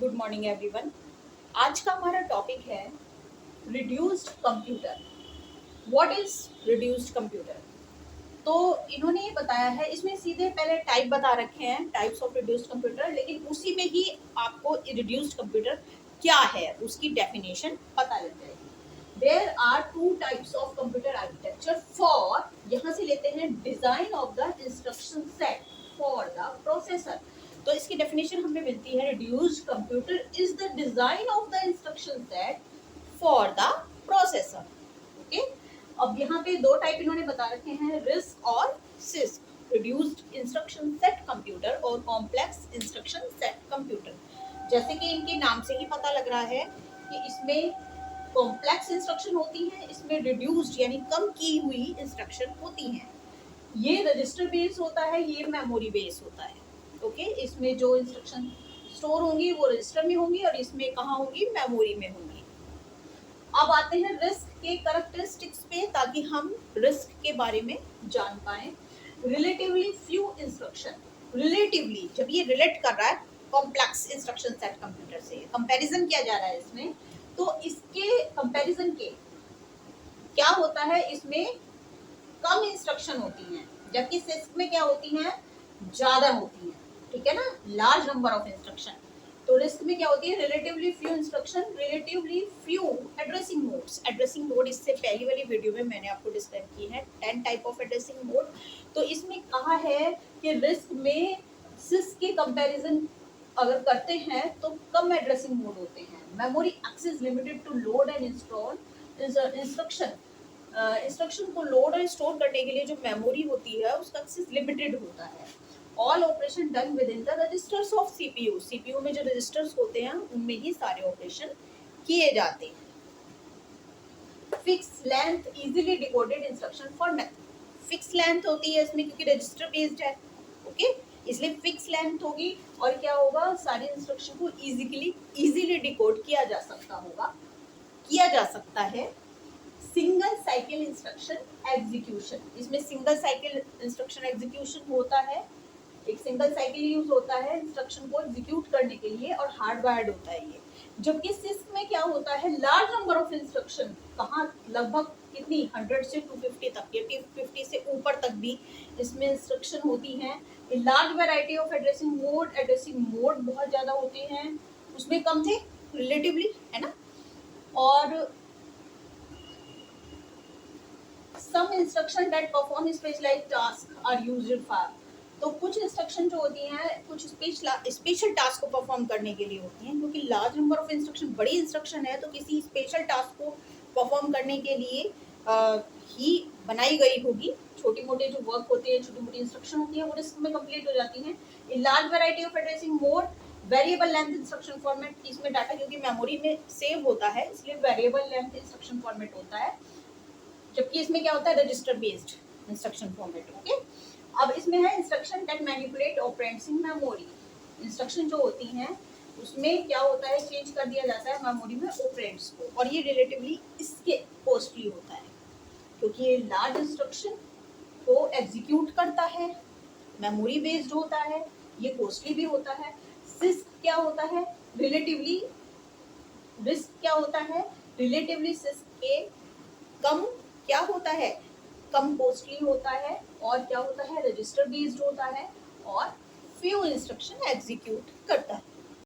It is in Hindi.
Good morning everyone. आज का हमारा टॉपिक है reduced computer. What is reduced computer? तो इन्होंने ये बताया है, इसमें सीधे पहले टाइप बता रखे हैं, टाइप्स ऑफ रिड्यूस्ड कंप्यूटर, लेकिन उसी में ही आपको रिड्यूस्ड कंप्यूटर क्या है उसकी डेफिनेशन पता लग जाएगी। There are two types of computer architecture for, यहाँ से लेते हैं design of the instruction set for the processor. तो इसकी डेफिनेशन हमें मिलती है, reduced computer is the design of the instruction set for the processor. Okay, अब यहाँ पे दो टाइप इन्होंने बता रखे हैं, रिस्क और six. Reduced instruction set computer और कॉम्प्लेक्स इंस्ट्रक्शन सेट कंप्यूटर। जैसे कि इनके नाम से ही पता लग रहा है कि इसमें कॉम्प्लेक्स इंस्ट्रक्शन होती हैं, इसमें रिड्यूस्ड यानी कम की हुई इंस्ट्रक्शन होती हैं। ये रजिस्टर बेस होता है, ये मेमोरी बेस होता है। ओके, इसमें जो इंस्ट्रक्शन स्टोर होंगी वो रजिस्टर में होंगी और इसमें कहाँ होंगी, मेमोरी में होंगी। अब आते हैं रिस्क के कैरेक्टरिस्टिक्स पे, ताकि हम रिस्क के बारे में जान पाए। रिलेटिवली फ्यू इंस्ट्रक्शन, रिलेटिवली जब ये रिलेट कर रहा है कॉम्प्लेक्स इंस्ट्रक्शन सेट कंप्यूटर से, कंपैरिजन किया जा रहा है इसमें, तो इसके कंपैरिजन के क्या होता है, इसमें कम इंस्ट्रक्शन होती हैं, जबकि सिस्क में क्या होती हैं, ज्यादा होती हैं। ठीक है ना, लार्ज नंबर ऑफ इंस्ट्रक्शन। तो रिस्क में क्या होती है, relatively few instruction, relatively few addressing modes. Addressing mode इससे पहली वाली वीडियो में मैंने आपको डिस्क्राइब की है, 10 टाइप ऑफ एड्रेसिंग मोड। तो इसमें कहा है कि रिस्क में सिस्क के कंपैरिजन अगर करते हैं तो कम एड्रेसिंग मोड होते हैं। Memory access limited to load and install instruction. Instruction को लोड और स्टोर करने के लिए जो मेमोरी होती है उसका एक्सेस लिमिटेड होता है। All operation done within the registers of CPU. CPU में जो रजिस्टर्स होते हैं उनमें ही सारे ऑपरेशन किए जाते हैं। Fix length easily decoded instruction format. Fix length होती है इसमें क्योंकि रजिस्टर बेस्ड है। ओके, इसलिए फिक्स लेंथ होगी और क्या होगा, सारे इंस्ट्रक्शन को इजीली डिकोड किया जा सकता है। सिंगल साइकिल इंस्ट्रक्शन एग्जीक्यूशन, इसमें सिंगल साइकिल इंस्ट्रक्शन एग्जीक्यूशन होता है। एक सिंगल साइकिल यूज होता है इंस्ट्रक्शन को एग्जीक्यूट करने के लिए और हार्डवायर्ड होता है ये। जबकि सिस्क में क्या होता है, लार्ज नंबर ऑफ इंस्ट्रक्शन, कहाँ लगभग कितनी 100 से 250 तक या 250 से ऊपर तक भी इसमें इंस्ट्रक्शन होती हैं। Large variety of addressing mode बहुत ज्यादा होते हैं, उसमें कम थे रिलेटिवली, है ना। और some instruction that perform specialized task are used for। तो कुछ इंस्ट्रक्शन जो होती हैं कुछ स्पेशल टास्क को परफॉर्म करने के लिए होती हैं, क्योंकि लार्ज नंबर ऑफ इंस्ट्रक्शन, बड़ी इंस्ट्रक्शन है तो किसी स्पेशल टास्क को परफॉर्म करने के लिए ही बनाई गई होगी। छोटे मोटे जो वर्क होते हैं, छोटी मोटी इंस्ट्रक्शन होती है, वो रिस्क में कंप्लीट हो जाती हैं। In large variety of addressing mode, variable length instruction format, इसमें डाटा क्योंकि मेमोरी में सेव होता है इसलिए वेरिएबल लेंथ इंस्ट्रक्शन फॉर्मेट होता है। जबकि इसमें क्या होता है, register based instruction format. Okay, अब इसमें है instruction that manipulate operands in memory. Instruction जो होती हैं उसमें क्या होता है, चेंज कर दिया जाता है मेमोरी में ऑपरेंड्स को, और ये रिलेटिवली इसके कॉस्टली होता है क्योंकि ये लार्ज इंस्ट्रक्शन को एग्जीक्यूट करता है, मेमोरी बेस्ड होता है, ये कॉस्टली भी होता है। सिस्क क्या होता है, रिलेटिवली, रिस्क क्या होता है, रिलेटिवली सिस्क के कम क्या होता है, कम कॉस्टली होता है, और क्या होता है, रजिस्टर बेस्ड होता है और फ्यू इंस्ट्रक्शन एग्जीक्यूट करता है।